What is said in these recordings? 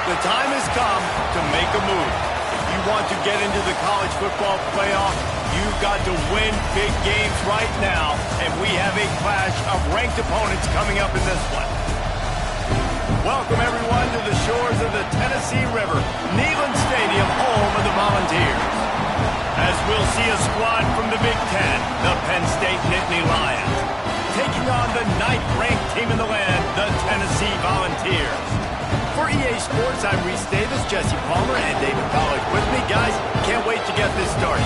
The time has come to make a move. If you want to get into the college football playoff, you've got to win big games right now, and we have a clash of ranked opponents coming up in this one. Welcome, everyone, to the shores of the Tennessee River, Neyland Stadium, home of the Volunteers. As we'll see a squad from the Big Ten, the Penn State Nittany Lions, taking on the 9th-ranked team in the land, the Tennessee Volunteers. For EA Sports, I'm Reese Davis, Jesse Palmer, and David Pollack with me. Guys, can't wait to get this started.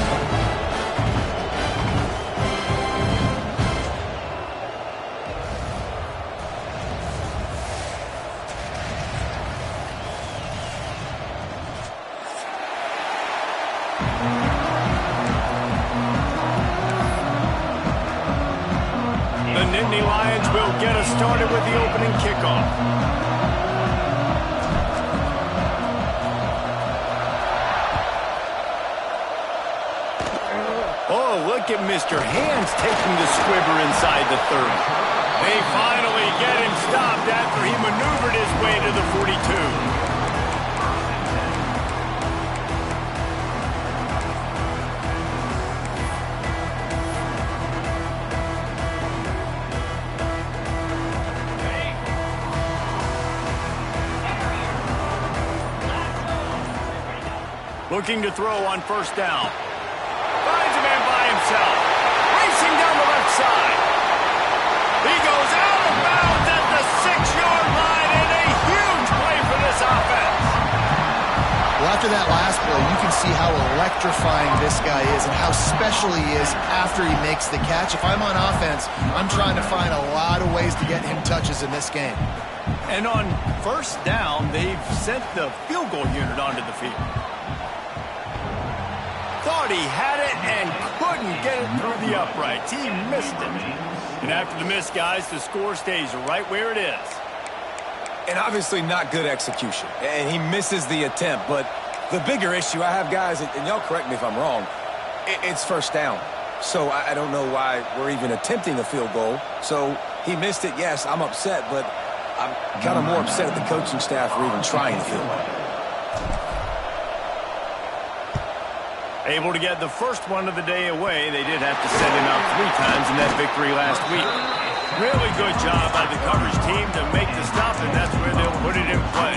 The Nittany Lions will get us started with the opening kickoff. Oh, look at Mr. Hands taking the squibber inside the 30. They finally get him stopped after he maneuvered his way to the 42. Looking to throw on first down. Finds a man by himself. Racing down the left side. He goes out of bounds at the 6-yard line, and a huge play for this offense. Well, after that last play, you can see how electrifying this guy is and how special he is after he makes the catch. If I'm on offense, I'm trying to find a lot of ways to get him touches in this game. And on first down, they've sent the field goal unit onto the field. Thought he had it and couldn't get it through the uprights. He missed it. And after the miss, guys, the score stays right where it is. And obviously not good execution. And he misses the attempt. But the bigger issue I have, guys, and y'all correct me if I'm wrong, it's first down. So I don't know why we're even attempting a field goal. So he missed it. Yes, I'm upset, but I'm kind of more upset at the coaching staff for even trying the field goal. Able to get the first one of the day away. They did have to send him out 3 times in that victory last week. Really good job by the coverage team to make the stop, and that's where they'll put it in play.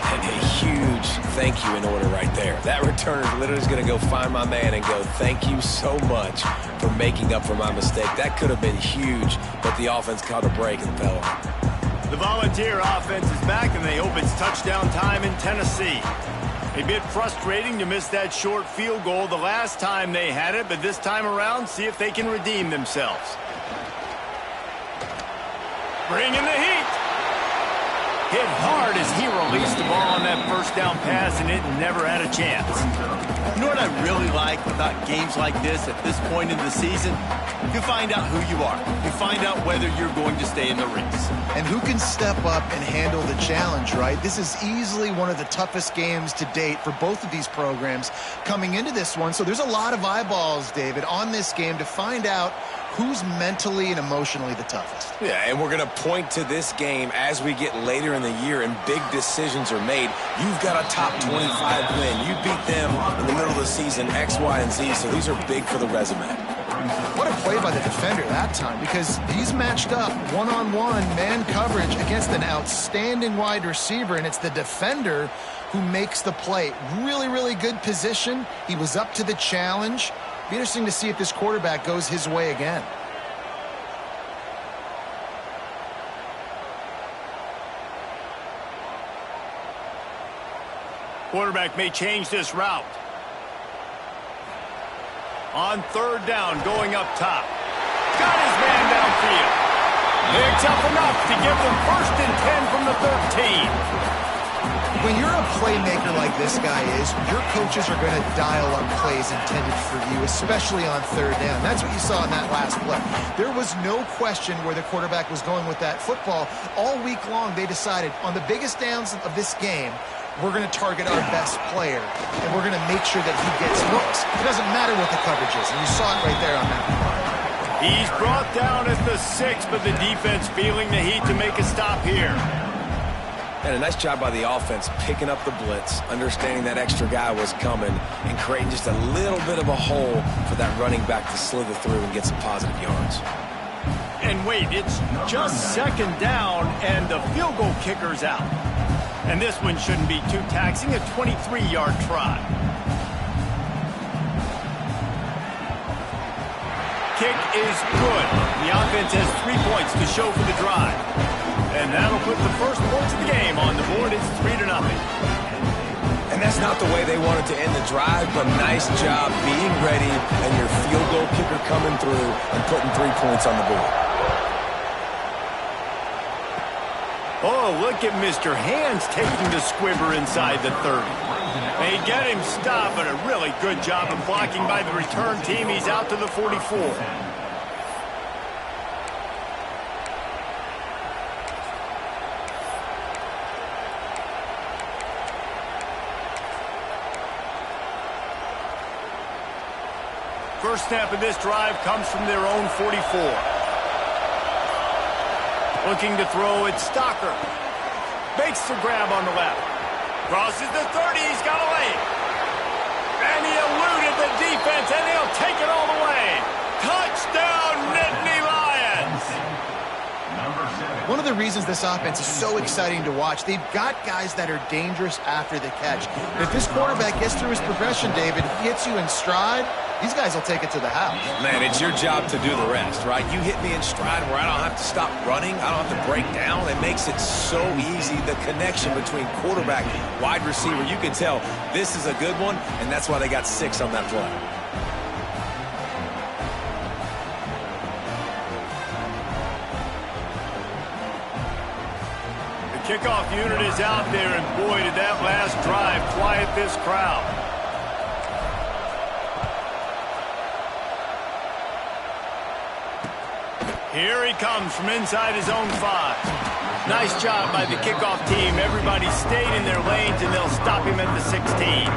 And a huge thank you in order right there. That returner literally is going to go find my man and go, thank you so much for making up for my mistake. That could have been huge, but the offense caught a break and fell on. The Volunteer offense is back, and they hope it's touchdown time in Tennessee. A bit frustrating to miss that short field goal the last time they had it, but this time around, see if they can redeem themselves. Bringing the heat. Hit hard as he released the ball on that first down pass, and it never had a chance. You know what I really like about games like this at this point in the season? You find out who you are. You find out whether you're going to stay in the race. And who can step up and handle the challenge, right? This is easily one of the toughest games to date for both of these programs coming into this one. So there's a lot of eyeballs, David, on this game to find out who's mentally and emotionally the toughest. Yeah, and we're going to point to this game as we get later in the year and big decisions are made. You've got a top 25 win. You beat them in the middle of the season, X, Y, and Z, so these are big for the resume. What a play by the defender that time, because he's matched up one-on-one man coverage against an outstanding wide receiver, and it's the defender who makes the play. Really, really good position. He was up to the challenge. Be interesting to see if this quarterback goes his way again. Quarterback may change this route. On third down, going up top. Got his man downfield. Picks up enough to give them 1st and 10 from the 13. When you're a playmaker like this guy is, your coaches are going to dial up plays intended for you, especially on third down. That's what you saw in that last play. There was no question where the quarterback was going with that football. All week long, they decided on the biggest downs of this game, we're going to target our best player, and we're going to make sure that he gets looks. It doesn't matter what the coverage is, and you saw it right there on that play. He's brought down at the 6, but the defense feeling the heat to make a stop here. And a nice job by the offense picking up the blitz, understanding that extra guy was coming, and creating just a little bit of a hole for that running back to slither through and get some positive yards. And wait, it's just second down, and the field goal kicker's out. And this one shouldn't be too taxing, a 23-yard try. Kick is good. The offense has 3 points to show for the drive. And that'll put the first points of the game on the board. It's 3-0. And that's not the way they wanted to end the drive, but nice job being ready and your field goal kicker coming through and putting 3 points on the board. Oh, look at Mr. Hands taking the squibber inside the 30. They get him stopped, but a really good job of blocking by the return team. He's out to the 44. First snap of this drive comes from their own 44. Looking to throw, it's Stocker. Makes the grab on the left. Crosses the 30, he's got a lane. And he eluded the defense, and he'll take it all the way. Touchdown, Nittany Lions! One of the reasons this offense is so exciting to watch, they've got guys that are dangerous after the catch. And if this quarterback gets through his progression, David, hits you in stride, these guys will take it to the house. Man, it's your job to do the rest, right? You hit me in stride where I don't have to stop running. I don't have to break down. It makes it so easy. The connection between quarterback, wide receiver, you can tell this is a good one, and that's why they got 6 on that play. The kickoff unit is out there, and boy, did that last drive quiet this crowd. Here he comes from inside his own 5. Nice job by the kickoff team. Everybody stayed in their lanes, and they'll stop him at the 16.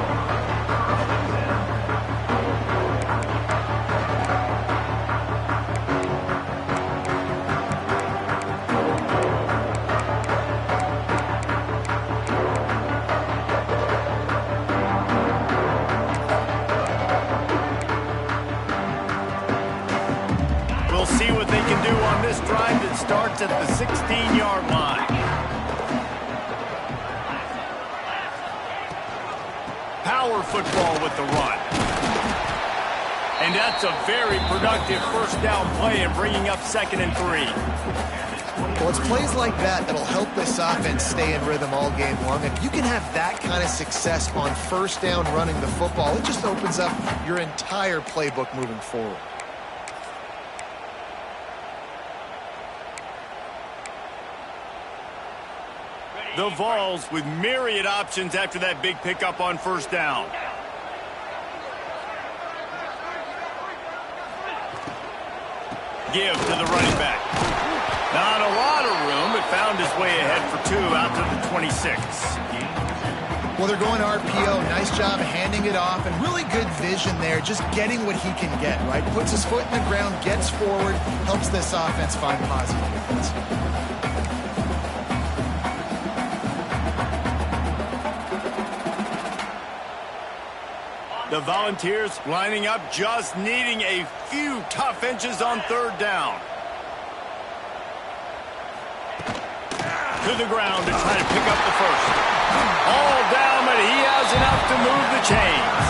See what they can do on this drive that starts at the 16-yard line. Power football with the run. And that's a very productive first down play and bringing up 2nd and 3. Well, it's plays like that that'll help this offense stay in rhythm all game long. If you can have that kind of success on first down running the football, it just opens up your entire playbook moving forward. The Vols with myriad options after that big pickup on first down. Give to the running back. Not a lot of room, but found his way ahead for 2 out to the 26. Well, they're going RPO. Nice job handing it off, and really good vision there, just getting what he can get, right? Puts his foot in the ground, gets forward, helps this offense find positive defense. The Volunteers lining up, just needing a few tough inches on third down. To the ground to try to pick up the first. All down, but he has enough to move the chains.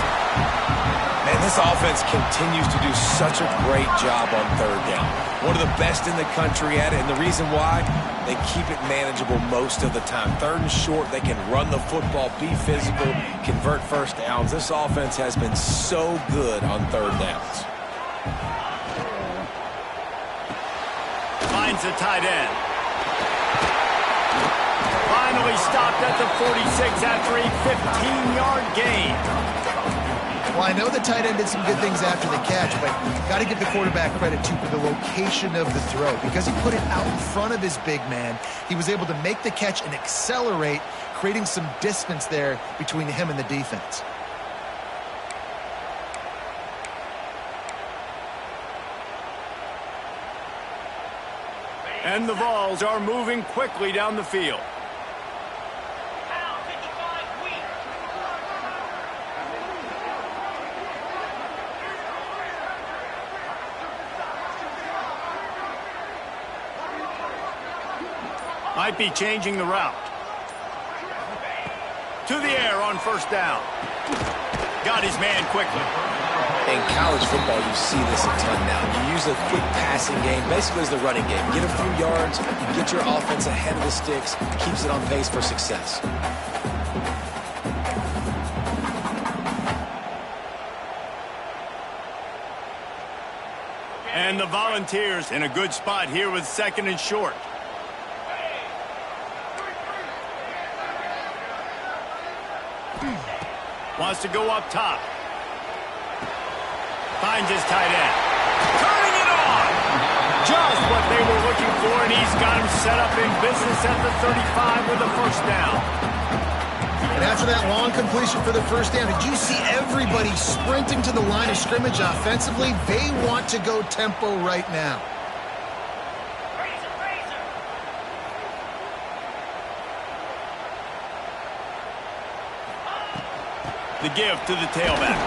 Man, this offense continues to do such a great job on third down. One of the best in the country at it, and the reason why, they keep it manageable most of the time. 3rd and short, they can run the football, be physical, convert first downs. This offense has been so good on third downs. Finds the tight end. Finally stopped at the 46 after a 15-yard gain. Well, I know the tight end did some good things after the catch, but got to give the quarterback credit, too, for the location of the throw. Because he put it out in front of his big man, he was able to make the catch and accelerate, creating some distance there between him and the defense. And the Vols are moving quickly down the field. Might be changing the route. To the air on first down. Got his man quickly. In college football, you see this a ton now. You use a quick passing game, basically as the running game. Get a few yards, you get your offense ahead of the sticks, keeps it on pace for success. And the Volunteers in a good spot here with second and short. Wants to go up top. Finds his tight end. Turning it on! Just what they were looking for, and he's got him set up in business at the 35 with a first down. And after that long completion for the first down, did you see everybody sprinting to the line of scrimmage offensively? They want to go tempo right now. The give to the tailback.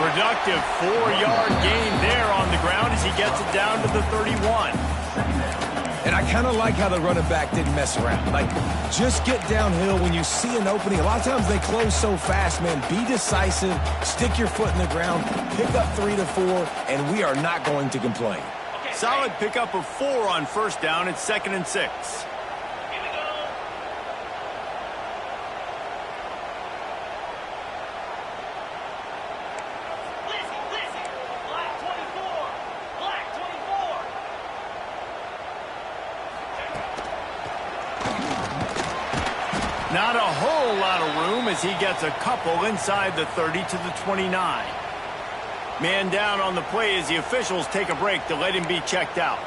Productive 4-yard gain there on the ground as he gets it down to the 31. And I kind of like how the running back didn't mess around. Like, just get downhill when you see an opening. A lot of times they close so fast, man. Be decisive, stick your foot in the ground, pick up 3 to 4, and we are not going to complain. Solid pickup of 4 on first down. It's 2nd and 6. Not a whole lot of room as he gets a couple inside the 30 to the 29. Man down on the play as the officials take a break to let him be checked out.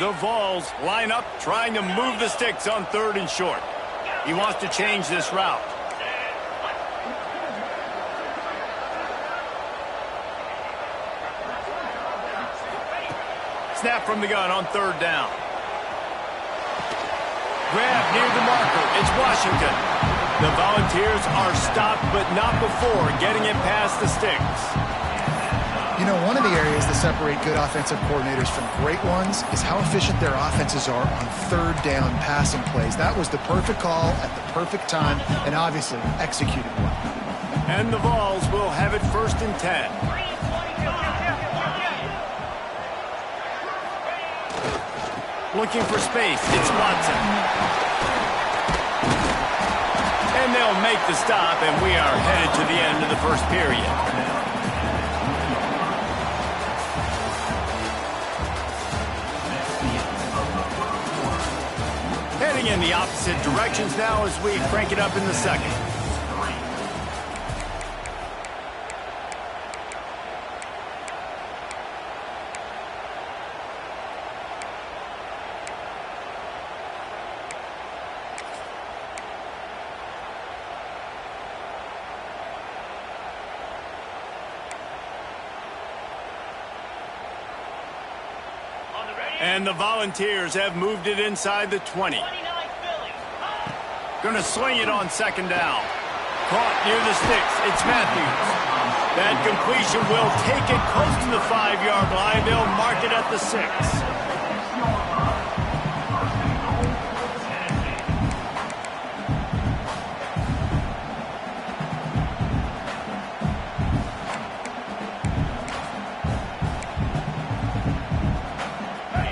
The Vols line up trying to move the sticks on 3rd and short. He wants to change this route. Snap from the gun on 3rd down. Grab near the marker. It's Washington. The Volunteers are stopped, but not before getting it past the sticks. You know, one of the areas that separate good offensive coordinators from great ones is how efficient their offenses are on 3rd down passing plays. That was the perfect call at the perfect time and obviously executed well. And the Vols will have it 1st and 10. Looking for space. It's Watson. And they'll make the stop, and we are headed to the end of the first period. Heading in the opposite directions now as we crank it up in the second. And the Volunteers have moved it inside the 20. Going to swing it on 2nd down. Caught near the sticks. It's Matthews. That completion will take it close to the 5-yard line. They'll mark it at the 6.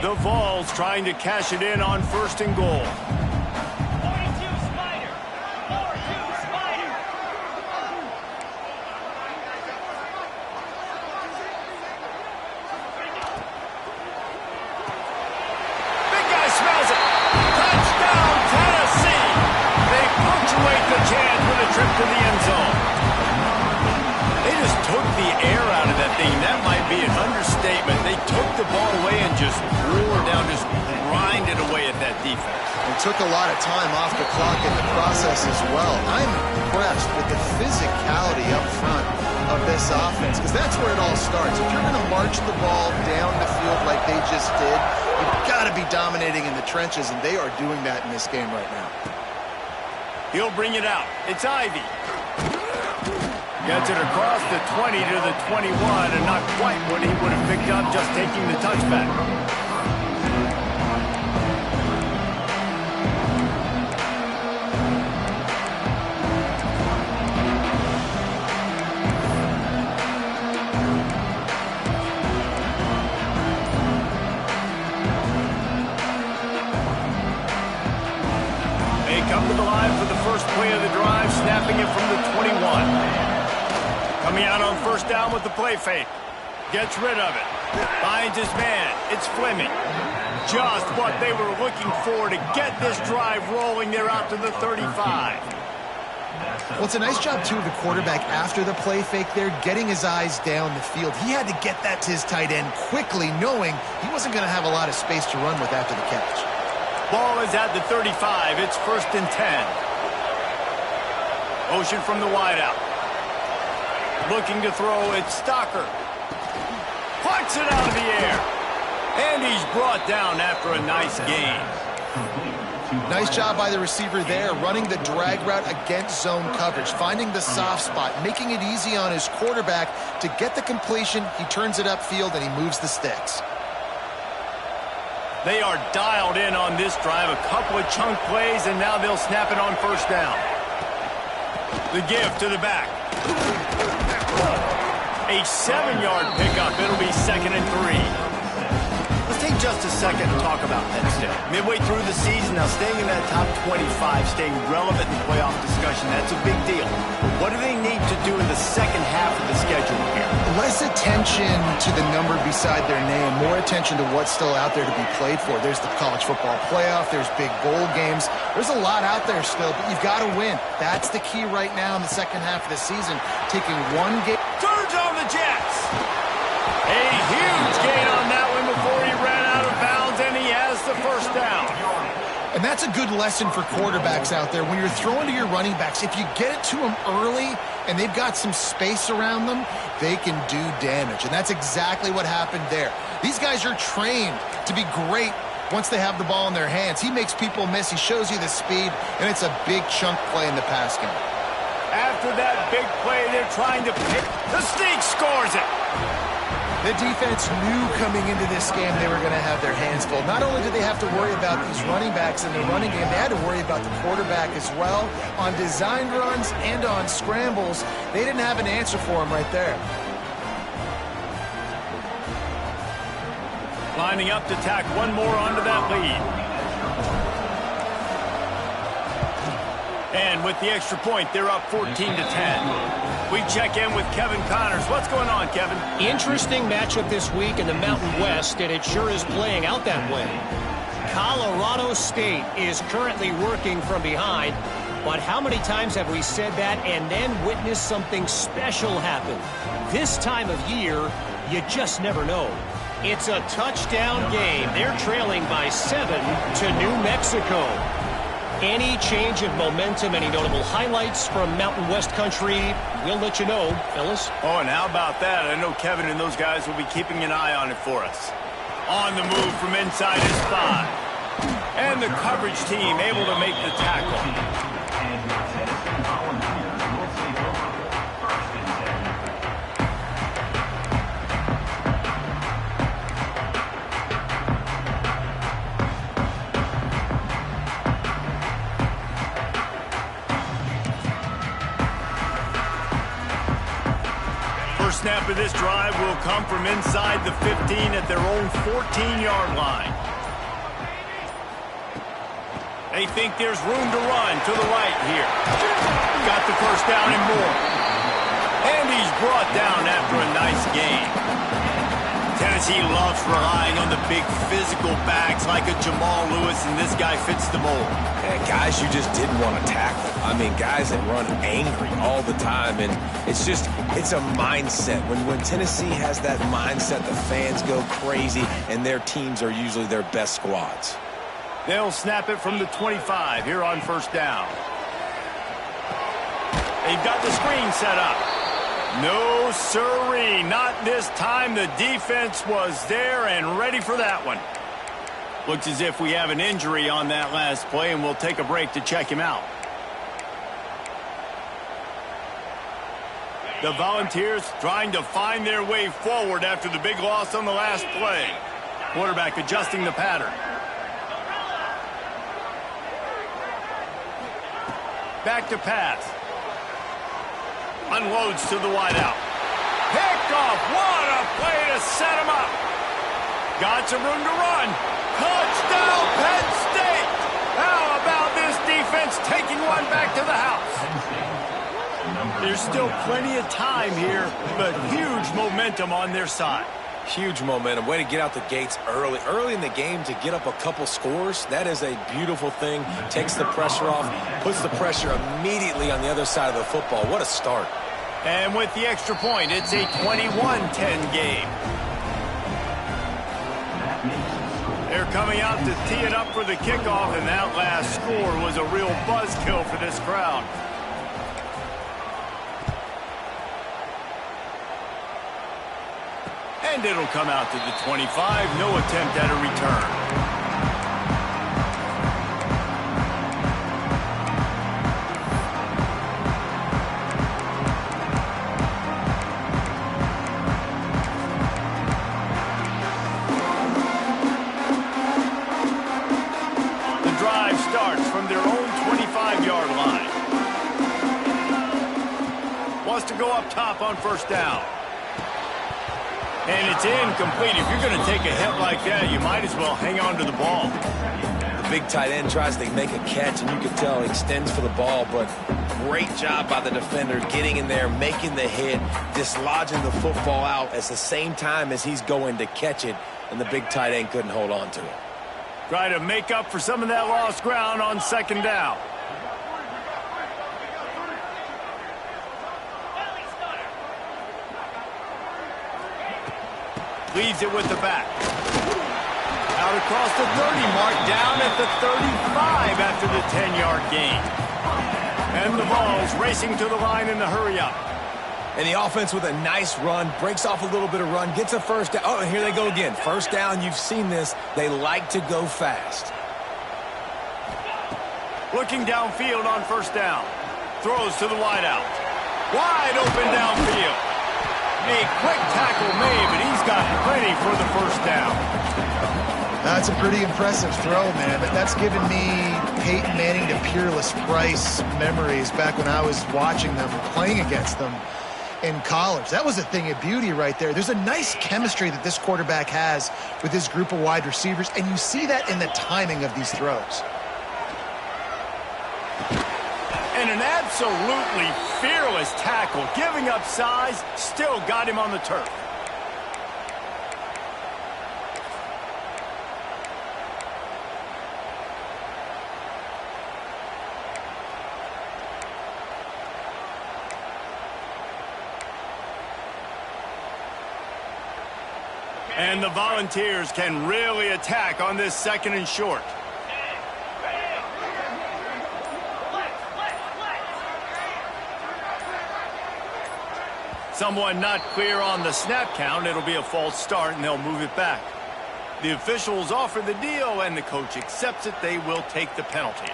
The Vols trying to cash it in on 1st and goal. 42 Spider. 42 Spider. Big guy smells it. Touchdown, Tennessee. They punctuate the chance with a trip to the end zone. They just took the air out of that thing. That might be an understatement. They took the ball away and just wore down, just grinded away at that defense. And took a lot of time off the clock in the process as well. I'm impressed with the physicality up front of this offense, because that's where it all starts. If you're going to march the ball down the field like they just did, you've got to be dominating in the trenches, and they are doing that in this game right now. He'll bring it out. It's Ivy. Gets it across the 20 to the 21, and not quite what he would have picked up just taking the touchback. Come to the line for the first play of the drive, snapping it from the 21. Coming out on first down with the play fake. Gets rid of it. Finds his man. It's Fleming. Just what they were looking for to get this drive rolling. They're out to the 35. Well, it's a nice job, too, of the quarterback after the play fake there, getting his eyes down the field. He had to get that to his tight end quickly, knowing he wasn't going to have a lot of space to run with after the catch. Ball is at the 35. It's 1st and 10. Motion from the wideout. Looking to throw. It's Stocker. Plucks it out of the air. And he's brought down after a nice gain. Nice job by the receiver there, running the drag route against zone coverage, finding the soft spot, making it easy on his quarterback to get the completion. He turns it upfield, and he moves the sticks. They are dialed in on this drive. A couple of chunk plays, and now they'll snap it on first down. The give to the back. A 7-yard pickup. It'll be 2nd and 3. Let's take just a second to talk about Penn State. Midway through the season, now staying in that top 25, staying relevant in playoff discussion, that's a big deal. But what do they need to do in the second half of the schedule here? Less attention to the number beside their name, more attention to what's still out there to be played for. There's the college football playoff, there's big bowl games. There's a lot out there still, but you've got to win. That's the key right now in the second half of the season, taking one game. Turns on the Jets. A huge gain on that one before he ran out of bounds, and he has the first down. And that's a good lesson for quarterbacks out there. When you're throwing to your running backs, if you get it to them early and they've got some space around them, they can do damage. And that's exactly what happened there. These guys are trained to be great once they have the ball in their hands. He makes people miss. He shows you the speed, and it's a big chunk play in the pass game. After that big play, they're trying to pick. The sneak scores it. The defense knew coming into this game they were going to have their hands full. Not only did they have to worry about these running backs in the running game, they had to worry about the quarterback as well. On designed runs and on scrambles, they didn't have an answer for him right there. Lining up to tack one more onto that lead. And with the extra point, they're up 14-10. We check in with Kevin Connors. What's going on, Kevin? Interesting matchup this week in the Mountain West, and it sure is playing out that way. Colorado State is currently working from behind, but how many times have we said that and then witnessed something special happen? This time of year, you just never know. It's a touchdown game. They're trailing by 7 to New Mexico. Any change of momentum, any notable highlights from Mountain West country, we'll let you know, fellas. Oh, and how about that? I know Kevin and those guys will be keeping an eye on it for us. On the move from inside his 5. And the coverage team able to make the tackle. First snap of this drive will come from inside the 15 at their own 14-yard line. They think there's room to run to the right here. Got the first down and more. And he's brought down after a nice gain. Tennessee loves relying on the big physical backs like a Jamal Lewis, and this guy fits the mold. And guys you just didn't want to tackle. I mean, guys that run angry all the time, and it's a mindset. When Tennessee has that mindset, the fans go crazy, and their teams are usually their best squads. They'll snap it from the 25 here on first down. They've got the screen set up. No siree, not this time. The defense was there and ready for that one. Looks as if we have an injury on that last play, and we'll take a break to check him out. The Volunteers trying to find their way forward after the big loss on the last play. Quarterback adjusting the pattern. Back to pass. Unloads to the wideout. Picked off. What a play to set him up. Got some room to run. Touchdown, Penn State. How about this defense taking one back to the house? There's still plenty of time here, but huge momentum on their side. Huge momentum. Way to get out the gates early. Early in the game to get up a couple scores. That is a beautiful thing. Takes the pressure off. Puts the pressure immediately on the other side of the football. What a start. And with the extra point, it's a 21-10 game. They're coming out to tee it up for the kickoff, and that last score was a real buzzkill for this crowd. And it'll come out to the 25. No attempt at a return. From their own 25-yard line. Wants to go up top on first down. And it's incomplete. If you're going to take a hit like that, you might as well hang on to the ball. The big tight end tries to make a catch, and you can tell he extends for the ball, but great job by the defender getting in there, making the hit, dislodging the football out at the same time as he's going to catch it, and the big tight end couldn't hold on to it. Try to make up for some of that lost ground on second down. Leaves it with the back. Out across the 30 mark, down at the 35 after the 10-yard gain. And the ball's racing to the line in the hurry-up. And the offense with a nice run, breaks off a little bit of run, gets a first down. Oh, and here they go again. First down, you've seen this. They like to go fast. Looking downfield on first down. Throws to the wideout. Wide open downfield. A quick tackle made, but he's got plenty for the first down. That's a pretty impressive throw, man. But that's given me Peyton Manning to Peerless Price memories back when I was watching them, playing against them in college. That was a thing of beauty right there. There's a nice chemistry that this quarterback has with his group of wide receivers, and you see that in the timing of these throws. And an absolutely fearless tackle, giving up size, still got him on the turf. And the Volunteers can really attack on this second and short. Someone not clear on the snap count. It'll be a false start, and they'll move it back. The officials offer the deal, and the coach accepts it. They will take the penalty.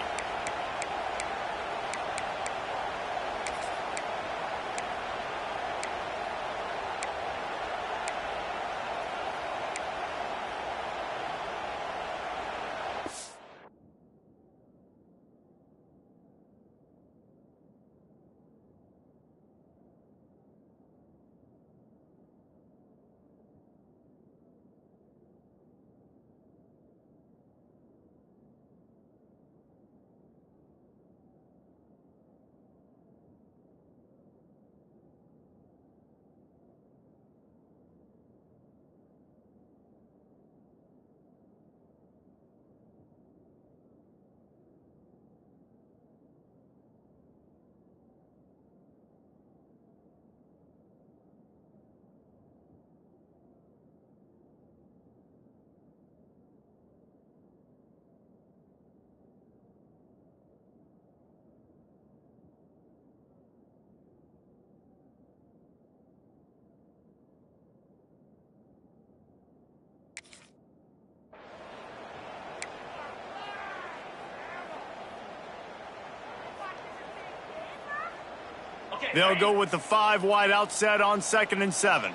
They'll go with the 5 wide out set on 2nd and 7.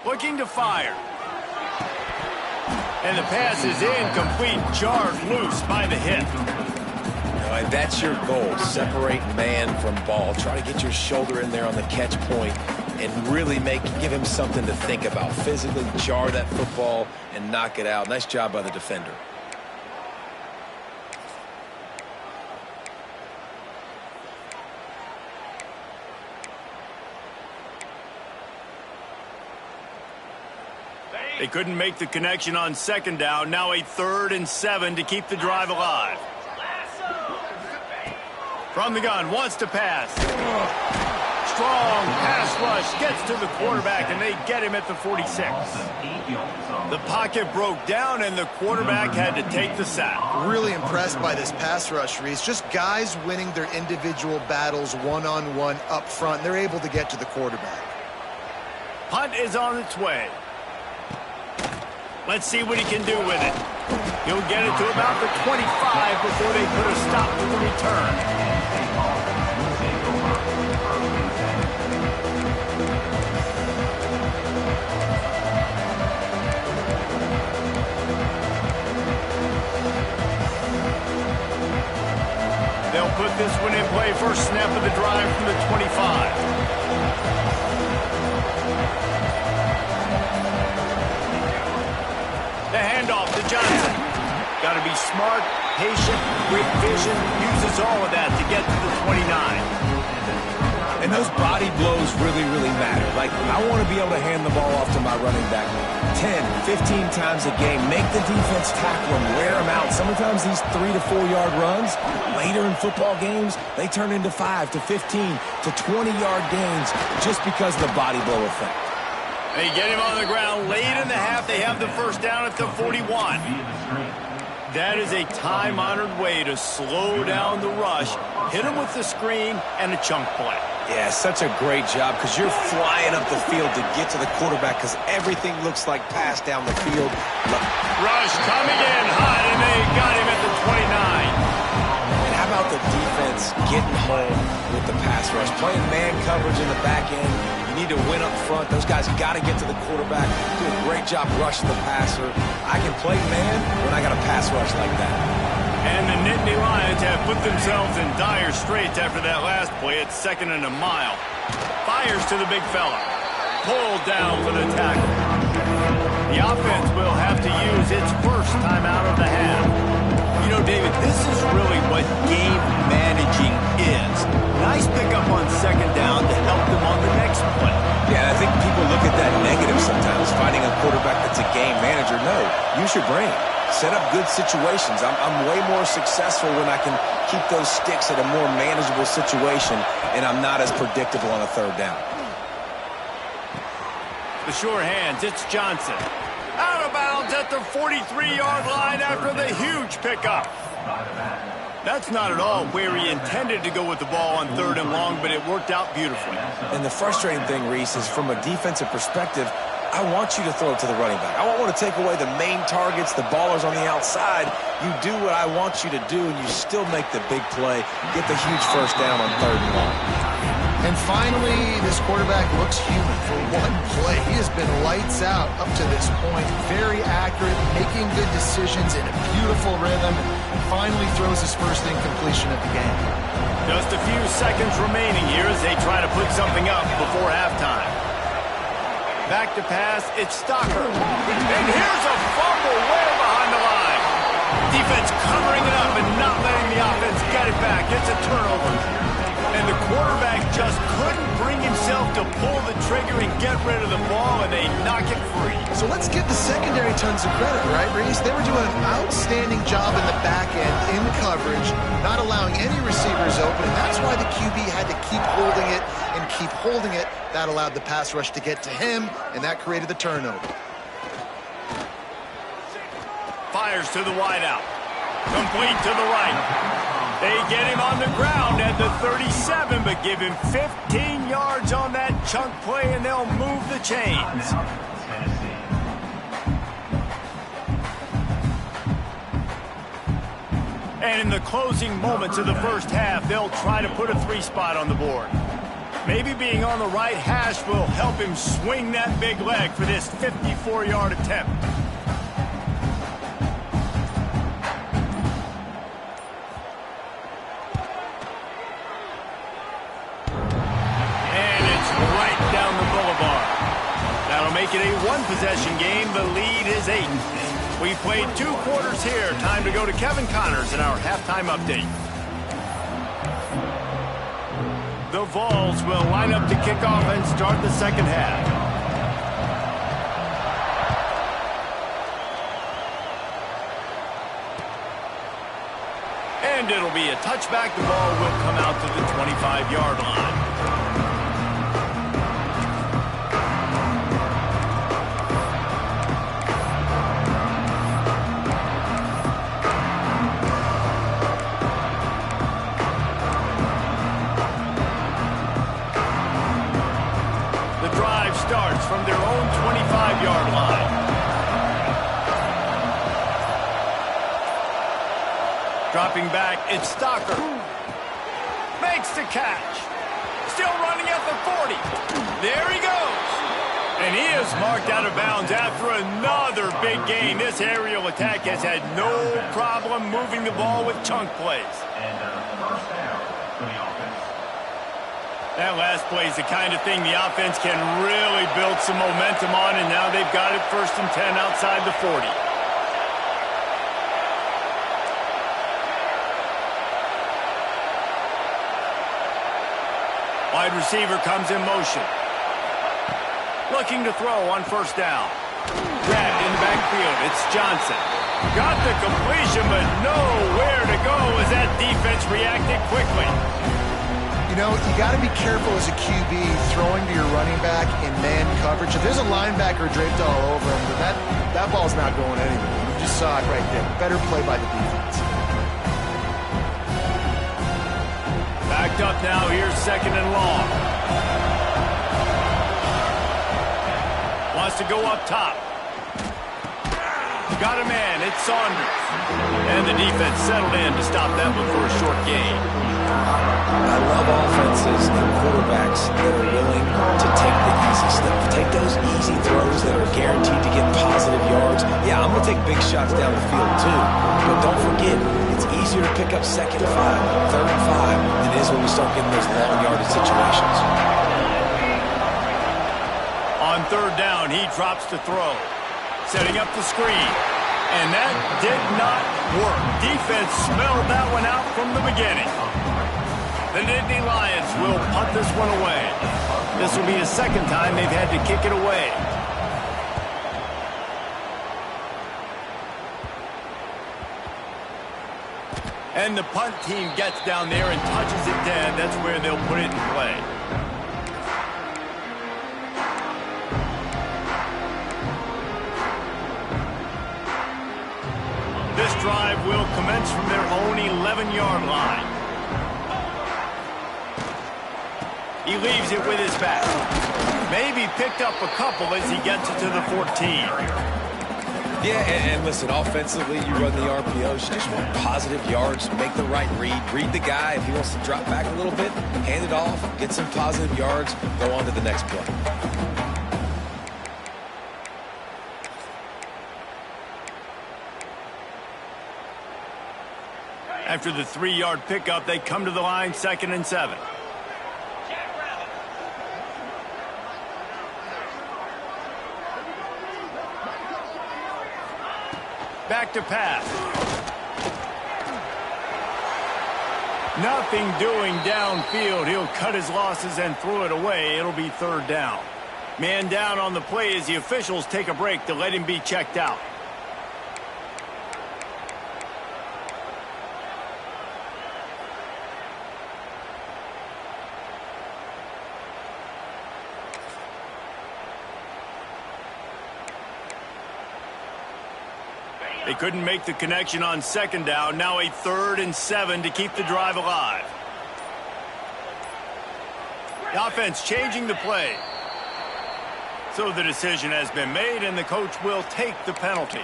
Looking to fire. And the pass is incomplete, jarred loose by the hit. And that's your goal, separate man from ball. Try to get your shoulder in there on the catch point and really give him something to think about. Physically jar that football and knock it out. Nice job by the defender. They couldn't make the connection on 2nd down. Now a 3rd and 7 to keep the drive alive. From the gun, wants to pass. Strong pass rush, gets to the quarterback, and they get him at the 46. The pocket broke down, and the quarterback had to take the sack. Really impressed by this pass rush, Reese. Just guys winning their individual battles one-on-one up front. They're able to get to the quarterback. Punt is on its way. Let's see what he can do with it. He'll get it to about the 25 before they put a stop to the return. They'll put this one in play. First snap of the drive from the 25. The handoff to Johnson. Got to be smart, patient, great vision. Uses all of that to get to the 29. And those body blows really, really matter. Like, I want to be able to hand the ball off to my running back 10, 15 times a game. Make the defense tackle him, wear him out. Sometimes these 3 to 4 yard runs, later in football games, they turn into 5 to 15 to 20 yard gains just because of the body blow effect. They get him on the ground late in the half. They have the first down at the 41. That is a time-honored way to slow down the rush, hit him with the screen, and a chunk play. Yeah, such a great job because you're flying up the field to get to the quarterback because everything looks like pass down the field. Rush coming in hot, and they got him at the 29. And how about the defense getting home with the pass rush? Playing man coverage in the back end. You need to win up front. Those guys got to get to the quarterback. Do a great job rushing the passer. I can play man when I got a pass rush like that. And the Nittany Lions have put themselves in dire straits after that last play at 2nd and a mile. Fires to the big fella. Pulled down for the tackle. The offense will have to use its first timeout of the half. You know, David, this is really what game managing is. Nice pickup on 2nd down to help them on the next play. Yeah, I think people look at that negative sometimes, finding a quarterback that's a game manager. No, use your brain. Set up good situations. I'm way more successful when I can keep those sticks at a more manageable situation, and I'm not as predictable on a 3rd down. The sure hands, it's Johnson. Out of bounds at the 43-yard line after the huge pickup. That's not at all where he intended to go with the ball on 3rd and long, but it worked out beautifully. And the frustrating thing, Reese, is from a defensive perspective, I want you to throw it to the running back. I want to take away the main targets, the ballers on the outside. You do what I want you to do, and you still make the big play, get the huge first down on 3rd and long. And finally, this quarterback looks human for one play. He has been lights out up to this point. Very accurate, making good decisions in a beautiful rhythm, and finally throws his first incompletion of the game. Just a few seconds remaining here as they try to put something up before halftime. Back to pass, it's Stocker. And here's a fumble way behind the line. Defense covering it up and not letting the offense get it back. It's a turnover. And the quarterback just couldn't bring himself to pull the trigger and get rid of the ball, and they knock it free. So let's give the secondary tons of credit, right, Reese? They were doing an outstanding job in the back end, in coverage, not allowing any receivers open, and that's why the QB had to keep holding it and keep holding it. That allowed the pass rush to get to him, and that created the turnover. Fires to the wideout. Complete to the right. They get him on the ground at the 37, but give him 15 yards on that chunk play, and they'll move the chains. And in the closing moments of the first half, they'll try to put a 3-spot on the board. Maybe being on the right hash will help him swing that big leg for this 54-yard attempt. And it's right down the boulevard. That'll make it a one-possession game. The lead is 8. We played 2 quarters here. Time to go to Kevin Connors in our halftime update. The Vols will line up to kick off and start the second half. And it'll be a touchback. The ball will come out to the 25-yard line. Starts from their own 25-yard line. Dropping back, it's Stocker. Makes the catch. Still running at the 40. There he goes. And he is marked out of bounds after another big gain. This aerial attack has had no problem moving the ball with chunk plays. First down for the offense. That last play is the kind of thing the offense can really build some momentum on, and now they've got it 1st and 10 outside the 40. Wide receiver comes in motion. Looking to throw on 1st down. Grabbed in the backfield. It's Johnson. Got the completion, but nowhere to go as that defense reacted quickly. You know, you got to be careful as a QB throwing to your running back in man coverage. If there's a linebacker draped all over him, then that ball's not going anywhere. You just saw it right there. Better play by the defense. Backed up now. Here's 2nd and long. Wants to go up top. Got a man. It's Saunders. And the defense settled in to stop that one for a short gain. I love offenses and quarterbacks that are willing to take the easy stuff. Take those easy throws that are guaranteed to get positive yards. Yeah, I'm going to take big shots down the field too. But don't forget, it's easier to pick up 2nd and 5, 3rd and 5 than it is when we start getting those long yardage situations. On 3rd down, he drops to throw. Setting up the screen. And that did not work. Defense smelled that one out from the beginning. The Nittany Lions will punt this one away. This will be the 2nd time they've had to kick it away. And the punt team gets down there and touches it dead. That's where they'll put it in play. This drive will commence from their own 11-yard line. He leaves it with his back. Maybe picked up a couple as he gets it to the 14. Yeah, and listen, offensively, you run the RPOs. You just want positive yards, make the right read the guy. If he wants to drop back a little bit, hand it off, get some positive yards, go on to the next play. After the 3-yard pickup, they come to the line, 2nd and 7. Back to pass. Nothing doing downfield. He'll cut his losses and throw it away. It'll be 3rd down. Man down on the play as the officials take a break to let him be checked out. They couldn't make the connection on 2nd down. Now a 3rd and 7 to keep the drive alive. The offense changing the play. So the decision has been made, and the coach will take the penalty.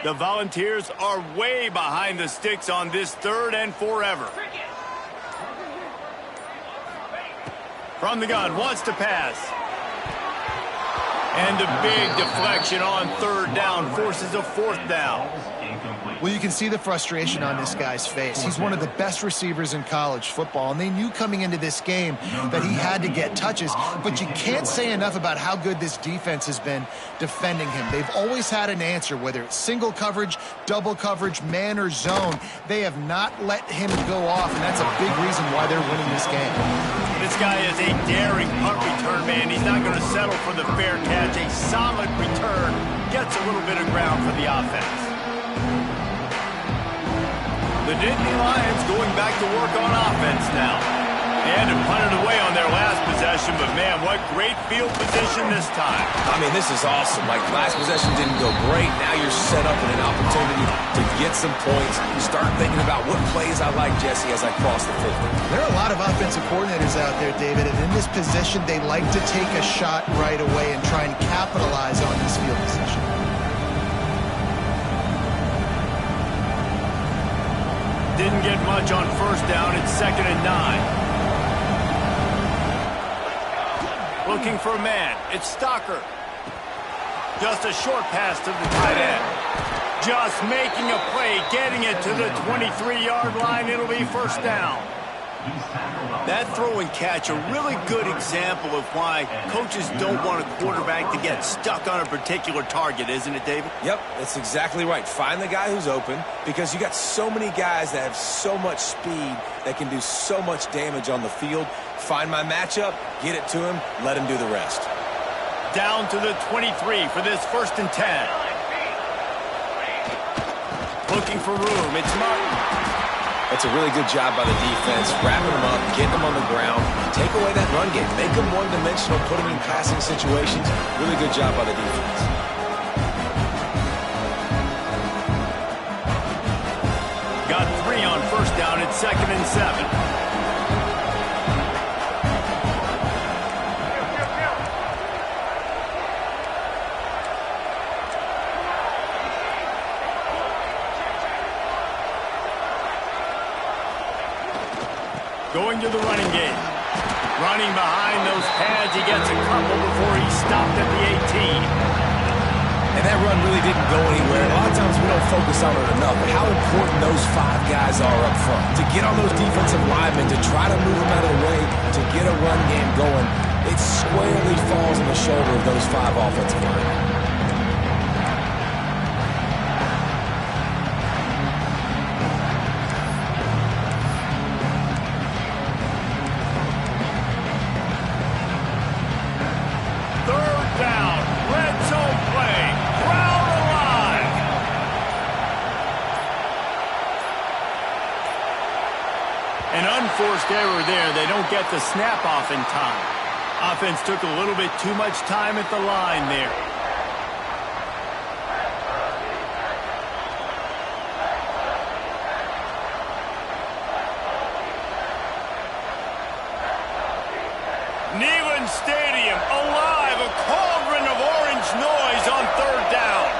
The Volunteers are way behind the sticks on this 3rd and forever. From the gun, wants to pass. And a big deflection on 3rd down forces a 4th down. Well, you can see the frustration on this guy's face. He's one of the best receivers in college football, and they knew coming into this game that he had to get touches, but you can't say enough about how good this defense has been defending him. They've always had an answer, whether it's single coverage, double coverage, man or zone. They have not let him go off, and that's a big reason why they're winning this game. This guy is a daring punt return man. He's not going to settle for the fair catch. A solid return gets a little bit of ground for the offense. The Nittany Lions going back to work on offense now. They had to punt it away on their last possession, but man, what great field position this time. I mean, this is awesome. Like, last possession didn't go great. Now you're set up in an opportunity to get some points. Start thinking about what plays I like, Jesse, as I cross the 50. There are a lot of offensive coordinators out there, David, and in this position, they like to take a shot right away and try and capitalize on this field position. Didn't get much on 1st down. It's 2nd and 9. Looking for a man. It's Stocker. Just a short pass to the tight end. Just making a play, getting it to the 23-yard line. It'll be 1st down. That throw and catch, a really good example of why coaches don't want a quarterback to get stuck on a particular target, isn't it, David? Yep, that's exactly right. Find the guy who's open, because you got so many guys that have so much speed that can do so much damage on the field. Find my matchup, get it to him, let him do the rest. Down to the 23 for this 1st and 10. Looking for room. It's Martin. That's a really good job by the defense, wrapping them up, getting them on the ground, take away that run game, make them one-dimensional, put them in passing situations. Really good job by the defense. Got 3 on 1st down. It's 2nd and 7. Going to the running game. Running behind those pads. He gets a couple before he stopped at the 18. And that run really didn't go anywhere. A lot of times we don't focus on it enough, but how important those 5 guys are up front. To get on those defensive linemen, to try to move them out of the way, to get a run game going, it squarely falls on the shoulder of those 5 offensive linemen. Forced error there. They don't get the snap off in time. Offense took a little bit too much time at the line there. Neyland Stadium alive, a cauldron of orange noise on 3rd down.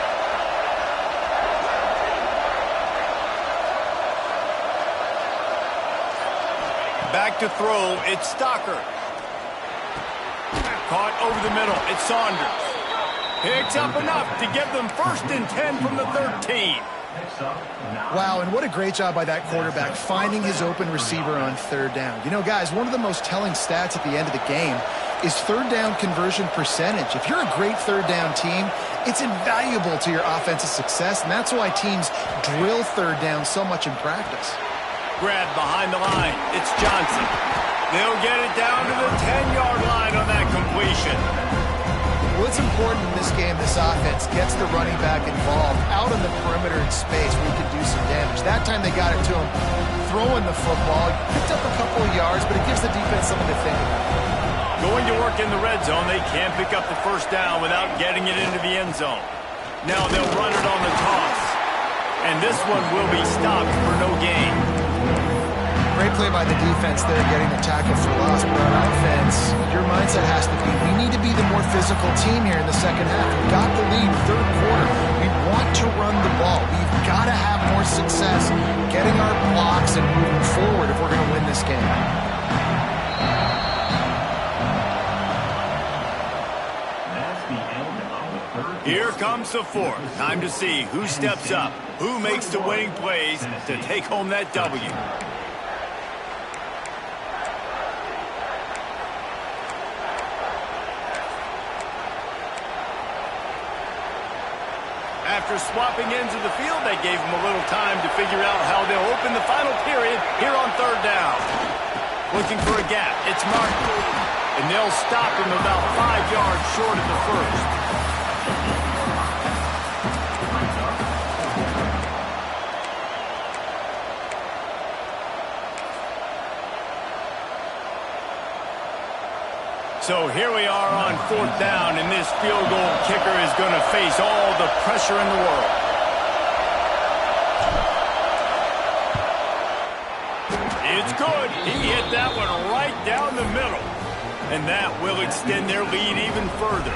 Back to throw, it's Stocker. Caught over the middle, it's Saunders. Picks up enough to give them 1st and 10 from the 13. Wow, and what a great job by that quarterback finding his open receiver on 3rd down. You know, guys, one of the most telling stats at the end of the game is 3rd down conversion percentage. If you're a great 3rd down team, it's invaluable to your offensive success, and that's why teams drill 3rd down so much in practice. Grab behind the line. It's Johnson. They'll get it down to the 10-yard line on that completion. Well, it's important in this game, this offense gets the running back involved out on the perimeter in space where he can do some damage. That time they got it to him throwing the football. Picked up a couple of yards, but it gives the defense something to think about. Going to work in the red zone. They can't pick up the 1st down without getting it into the end zone. Now they'll run it on the toss. And this one will be stopped for no gain. Great play by the defense there, getting the tackle for loss, but on offense, your mindset has to be, we need to be the more physical team here in the second half. We got the lead, third quarter. We want to run the ball. We've got to have more success getting our blocks and moving forward if we're going to win this game. Here comes the fourth. Time to see who steps up, who makes the winning plays to take home that W. After swapping ends of the field, they gave him a little time to figure out how they'll open the final period here on third down. Looking for a gap. It's Martin. And they'll stop him about 5 yards short of the first. So here we are on fourth down, and this field goal kicker is going to face all the pressure in the world. It's good. He hit that one right down the middle. And that will extend their lead even further.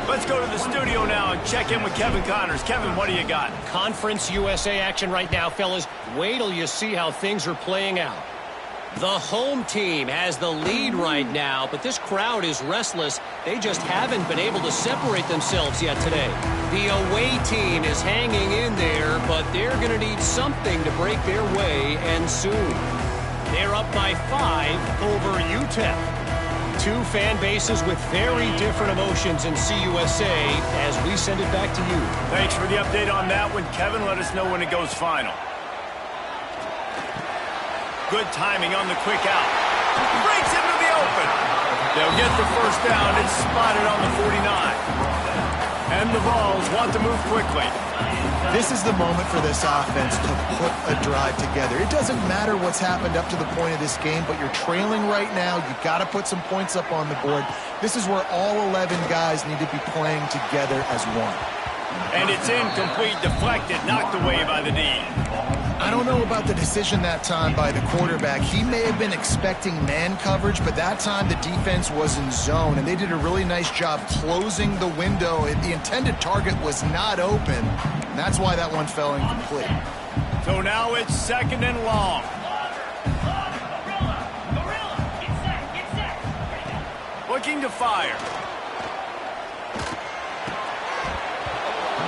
Let's go to the studio now and check in with Kevin Connors. Kevin, what do you got? Conference USA action right now, fellas. Wait till you see how things are playing out. The home team has the lead right now, but this crowd is restless. They just haven't been able to separate themselves yet today. The away team is hanging in there, but they're going to need something to break their way, and soon. They're up by 5 over UTEP. Two fan bases with very different emotions in CUSA as we send it back to you. Thanks for the update on that one, Kevin. Let us know when it goes final. Good timing on the quick out. Breaks into the open. They'll get the first down. It's spotted on the 49. And the Vols want to move quickly. This is the moment for this offense to put a drive together. It doesn't matter what's happened up to the point of this game, but you're trailing right now. You've got to put some points up on the board. This is where all 11 guys need to be playing together as one. And it's incomplete, deflected, knocked away by the D. I don't know about the decision that time by the quarterback. He may have been expecting man coverage, but that time the defense was in zone, and they did a really nice job closing the window. The intended target was not open, and that's why that one fell incomplete. So now it's second and long. Looking to fire.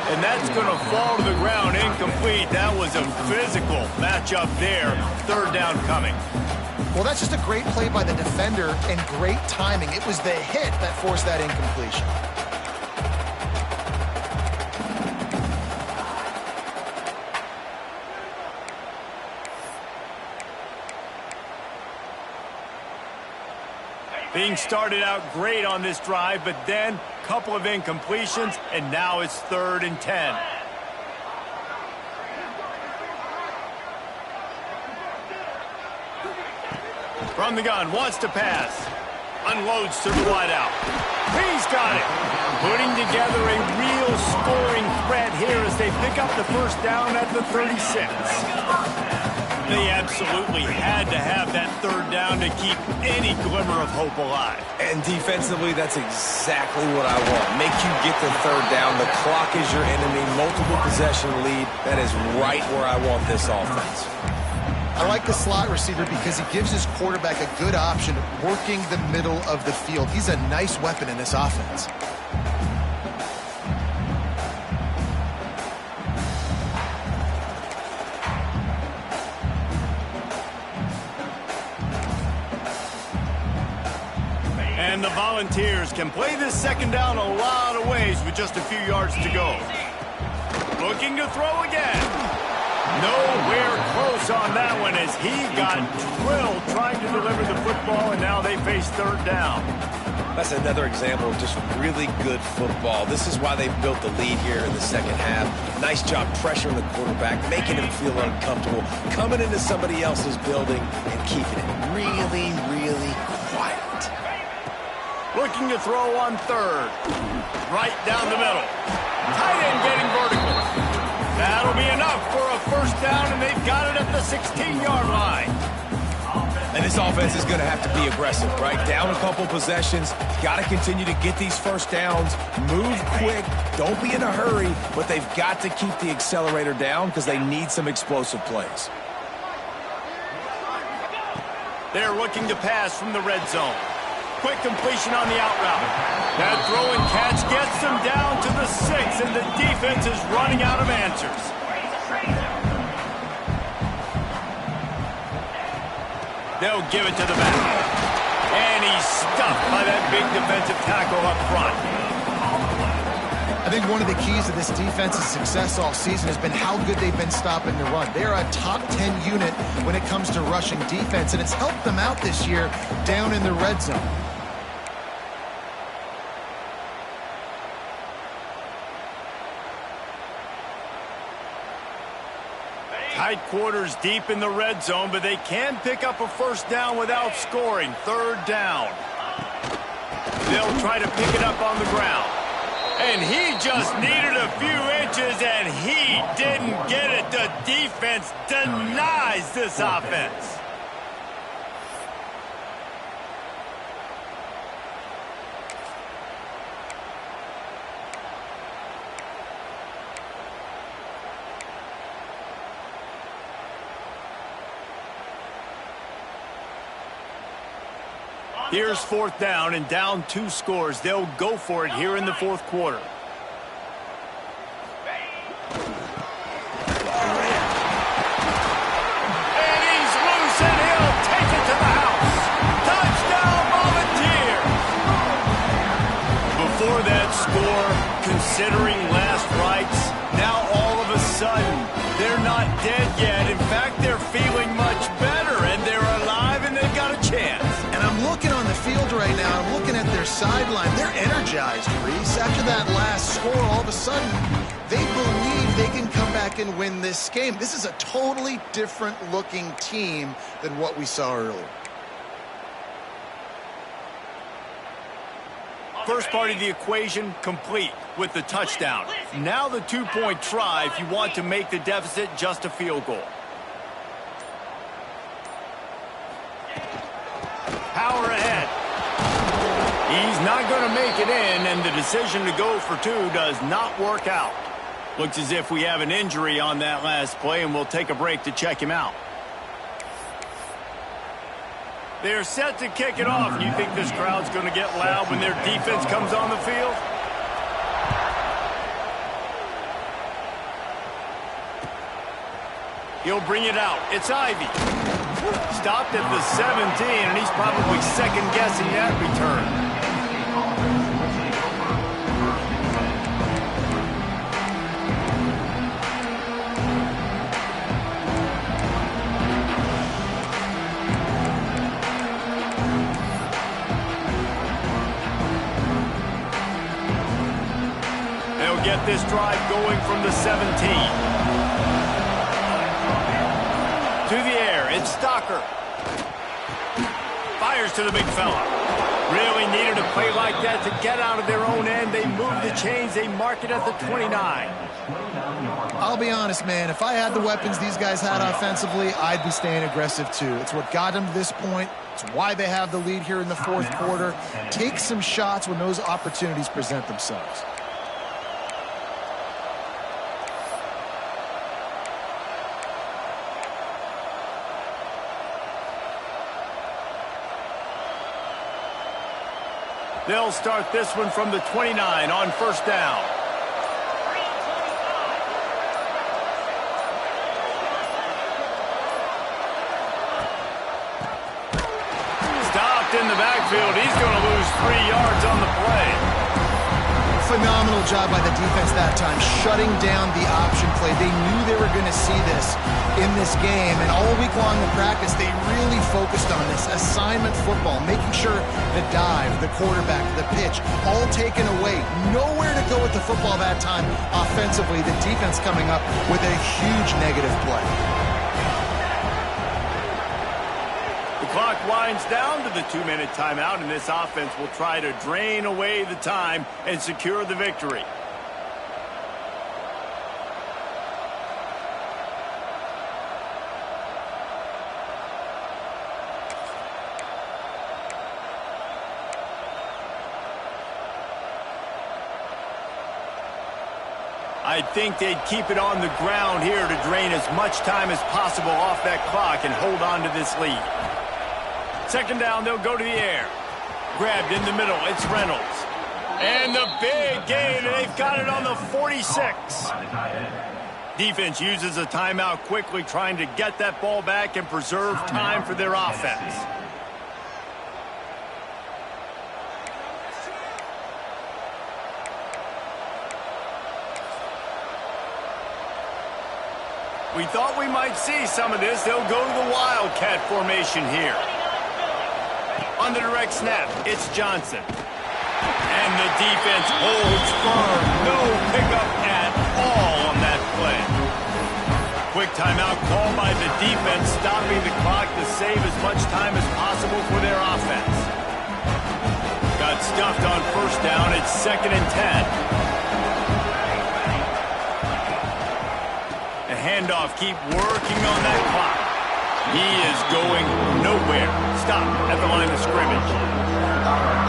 And that's going to fall to the ground, incomplete. That was a physical matchup there. Third down coming. Well, that's just a great play by the defender and great timing. It was the hit that forced that incompletion. Being started out great on this drive, but then a couple of incompletions, and now it's 3rd and 10. From the gun, wants to pass. Unloads to the wideout. He's got it. Putting together a real scoring threat here as they pick up the first down at the 36. They absolutely had to have that third down to keep any glimmer of hope alive. And defensively, that's exactly what I want. Make you get the third down. The clock is your enemy. Multiple possession lead. That is right where I want this offense. I like the slot receiver because he gives his quarterback a good option working the middle of the field. He's a nice weapon in this offense. And the Volunteers can play this second down a lot of ways with just a few yards to go. Looking to throw again. Nowhere close on that one as he got drilled trying to deliver the football, and now they face third down. That's another example of just really good football. This is why they built the lead here in the second half. Nice job pressuring the quarterback, making him feel uncomfortable, coming into somebody else's building and keeping it really, really quiet. Looking to throw on third. Right down the middle. Tight end getting vertical. That'll be enough for a first down, and they've got it at the 16-yard line. And this offense is going to have to be aggressive, right? Down a couple possessions, got to continue to get these first downs, move quick, don't be in a hurry, but they've got to keep the accelerator down because they need some explosive plays. They're looking to pass from the red zone. Quick completion on the out route. That throw and catch gets them down to the 6, and the defense is running out of answers. They'll give it to the back. And he's stuffed by that big defensive tackle up front. I think one of the keys to this defense's success all season has been how good they've been stopping the run. They're a top 10 unit when it comes to rushing defense, and it's helped them out this year down in the red zone. Tight quarters deep in the red zone, but they can pick up a first down without scoring. Third down. They'll try to pick it up on the ground. And he just needed a few inches, and he didn't get it. The defense denies this offense. Here's fourth down and down 2 scores. They'll go for it here in the fourth quarter. And he's loose, and he'll take it to the house. Touchdown, Volunteers! Before that score, considering last rites, now all of a sudden, they're not dead yet. In fact, they're feeling much better, and they're alive, and they've got a chance. And I'm looking on the field right now, I'm looking at their sideline. They're energized, Reese. After that last score, all of a sudden, they believe they can come back and win this game. This is a totally different looking team than what we saw earlier. First part of the equation complete with the touchdown. Now the 2-point try if you want to make the deficit just a field goal. Power ahead. He's not going to make it in, and the decision to go for 2 does not work out. Looks as if we have an injury on that last play, and we'll take a break to check him out. They're set to kick it off. You think this crowd's going to get loud when their defense comes on the field? He'll bring it out. It's Ivy. Stopped at the 17, and he's probably second-guessing that return. They'll get this drive going from the 17. To the air, it's Stocker. Fires to the big fella. Really needed a play like that to get out of their own end. They move the chains. They mark it at the 29. I'll be honest, man. If I had the weapons these guys had offensively, I'd be staying aggressive too. It's what got them to this point. It's why they have the lead here in the fourth quarter. Take some shots when those opportunities present themselves. They'll start this one from the 29 on first down. Stopped in the backfield. He's going to lose 3 yards on the play. Phenomenal job by the defense that time, shutting down the option play. They knew they were going to see this in this game, and all week long in practice, they really focused on this assignment football, making sure the dive, the quarterback, the pitch, all taken away. Nowhere to go with the football that time offensively. The defense coming up with a huge negative play. The clock winds down to the 2-minute timeout, and this offense will try to drain away the time and secure the victory. I think they'd keep it on the ground here to drain as much time as possible off that clock and hold on to this lead. Second down, they'll go to the air. Grabbed in the middle, it's Reynolds. And the big gain, and they've got it on the 46. Defense uses a timeout quickly, trying to get that ball back and preserve time for their offense. We thought we might see some of this. They'll go to the Wildcat formation here. On the direct snap, it's Johnson. And the defense holds firm. No pickup at all on that play. Quick timeout called by the defense, stopping the clock to save as much time as possible for their offense. Got stuffed on first down. It's 2nd and 10. A handoff, keep working on that clock. He is going nowhere. Stop at the line of scrimmage.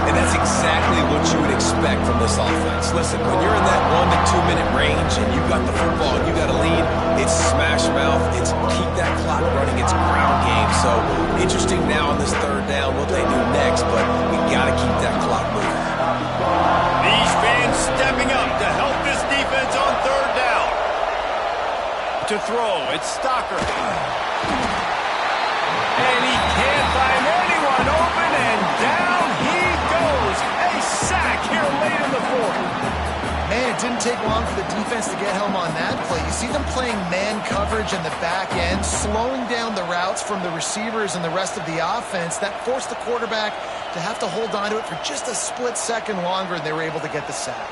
And that's exactly what you would expect from this offense. Listen, when you're in that 1 to 2 minute range and you've got the football and you got a lead, it's smash mouth, it's keep that clock running, it's ground game. So interesting now on this third down what they do next, but we got to keep that clock moving. These fans stepping up to help this defense on third down. To throw, it's Stocker. And he can't find anyone open, and down he goes. A sack here late in the fourth. Man, it didn't take long for the defense to get home on that play. You see them playing man coverage in the back end, slowing down the routes from the receivers and the rest of the offense. That forced the quarterback to have to hold on to it for just a split second longer, and they were able to get the sack.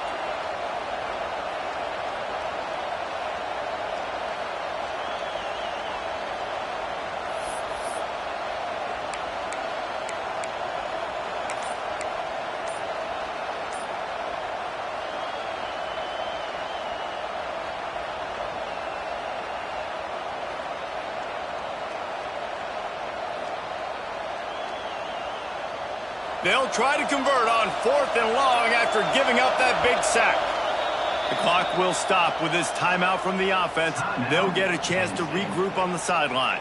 They'll try to convert on 4th and long after giving up that big sack. The clock will stop with this timeout from the offense. They'll get a chance to regroup on the sideline.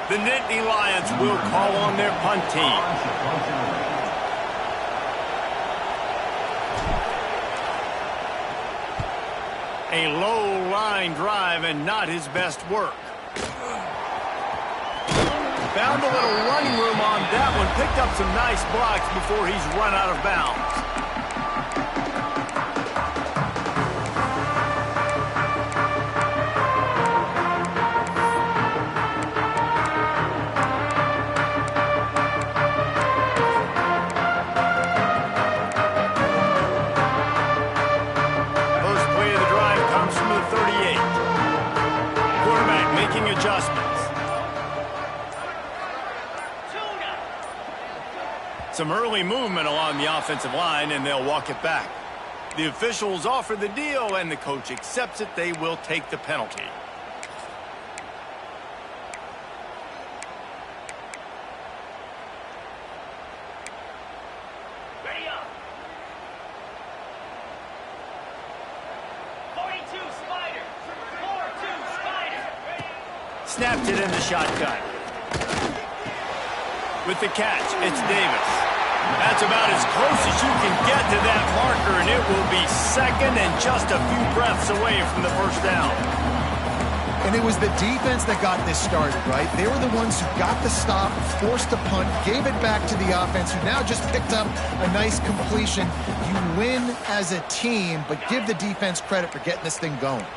The Nittany Lions will call on their punt team. A low line drive and not his best work. Found a little running room on that one. Picked up some nice blocks before he's run out of bounds. Adjustments. Some early movement along the offensive line, and they'll walk it back. The officials offer the deal, and the coach accepts it. They will take the penalty. Ready up. 42 Spider. 4-2 Spider. Snapped it in the shotgun. With the catch, it's Davis. That's about as close as you can get to that marker, and it will be 2nd and just a few breaths away from the first down. And it was the defense that got this started, right? They were the ones who got the stop, forced the punt, gave it back to the offense, who now just picked up a nice completion. You win as a team, but give the defense credit for getting this thing going.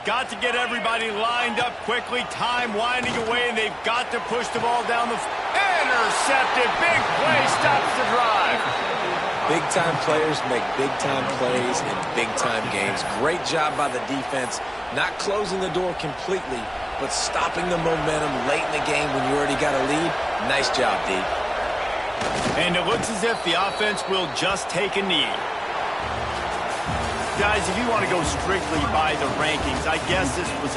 Got to get everybody lined up quickly. Time winding away, and they've got to push the ball down the... Intercepted. Big play stops the drive. Big-time players make big-time plays in big-time games. Great job by the defense, not closing the door completely, but stopping the momentum late in the game when you already got a lead. Nice job, D. And it looks as if the offense will just take a knee. Guys, if you want to go strictly by the rankings, I guess this was